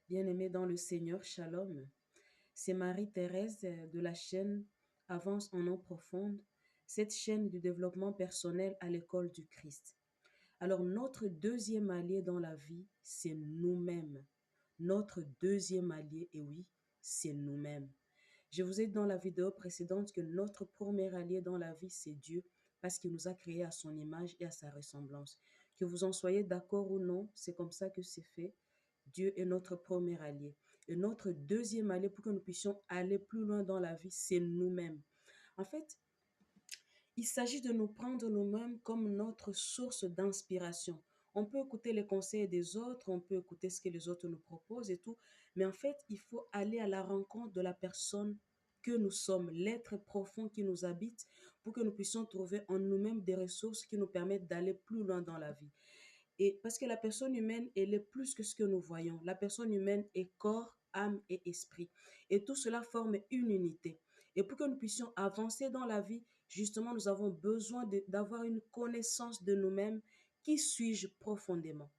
Bien-aimés dans le Seigneur, Shalom. C'est Marie-Thérèse de la chaîne Avance en eau profonde, cette chaîne du développement personnel à l'école du Christ. Alors, notre deuxième allié dans la vie, c'est nous-mêmes. Notre deuxième allié, et oui, c'est nous-mêmes. Je vous ai dit dans la vidéo précédente que notre premier allié dans la vie, c'est Dieu, parce qu'il nous a créés à son image et à sa ressemblance. Que vous en soyez d'accord ou non, c'est comme ça que c'est fait. Dieu est notre premier allié. Et notre deuxième allié pour que nous puissions aller plus loin dans la vie, c'est nous-mêmes. En fait, il s'agit de nous prendre nous-mêmes comme notre source d'inspiration. On peut écouter les conseils des autres, on peut écouter ce que les autres nous proposent et tout, mais en fait, il faut aller à la rencontre de la personne que nous sommes, l'être profond qui nous habite, pour que nous puissions trouver en nous-mêmes des ressources qui nous permettent d'aller plus loin dans la vie. Et parce que la personne humaine, elle est plus que ce que nous voyons. La personne humaine est corps, âme et esprit. Et tout cela forme une unité. Et pour que nous puissions avancer dans la vie, justement, nous avons besoin d'avoir une connaissance de nous-mêmes. Qui suis-je profondément?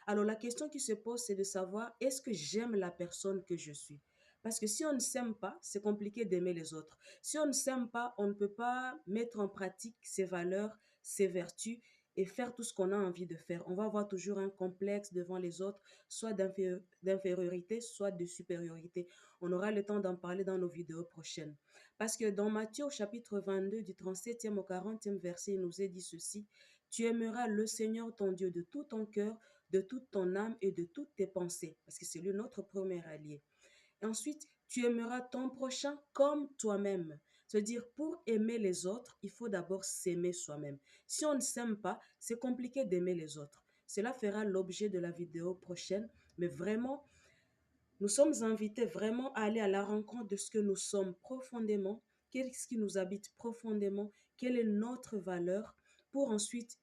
Alors la question qui se pose, c'est de savoir, est-ce que j'aime la personne que je suis? Parce que si on ne s'aime pas, c'est compliqué d'aimer les autres. Si on ne s'aime pas, on ne peut pas mettre en pratique ses valeurs, ses vertus et faire tout ce qu'on a envie de faire. On va avoir toujours un complexe devant les autres, soit d'infériorité, soit de supériorité. On aura le temps d'en parler dans nos vidéos prochaines. Parce que dans Matthieu au chapitre 22, du 37e au 40e verset, il nous est dit ceci: tu aimeras le Seigneur ton Dieu de tout ton cœur, de toute ton âme et de toutes tes pensées, parce que c'est lui notre premier allié. Et ensuite, tu aimeras ton prochain comme toi-même. C'est-à-dire, pour aimer les autres, il faut d'abord s'aimer soi-même. Si on ne s'aime pas, c'est compliqué d'aimer les autres. Cela fera l'objet de la vidéo prochaine, mais vraiment, nous sommes invités vraiment à aller à la rencontre de ce que nous sommes profondément, qu'est-ce qui nous habite profondément, quelle est notre valeur, pour ensuite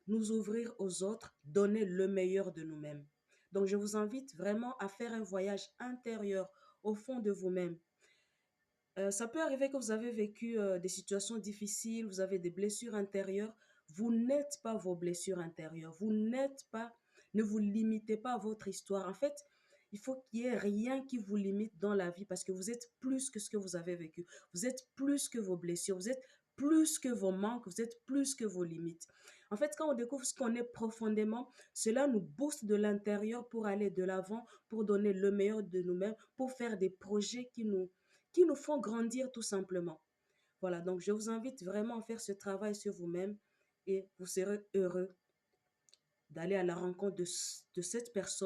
nous ouvrir aux autres, donner le meilleur de nous-mêmes. Donc, je vous invite vraiment à faire un voyage intérieur au fond de vous-même. Ça peut arriver que vous avez vécu des situations difficiles, vous avez des blessures intérieures. Vous n'êtes pas vos blessures intérieures. Vous n'êtes pas, ne vous limitez pas à votre histoire. En fait, il faut qu'il n'y ait rien qui vous limite dans la vie parce que vous êtes plus que ce que vous avez vécu. Vous êtes plus que vos blessures. Vous êtes plus que vos manques. Vous êtes plus que vos limites. En fait, quand on découvre ce qu'on est profondément, cela nous booste de l'intérieur pour aller de l'avant, pour donner le meilleur de nous-mêmes, pour faire des projets qui nous font grandir tout simplement. Voilà, donc je vous invite vraiment à faire ce travail sur vous-même et vous serez heureux d'aller à la rencontre de cette personne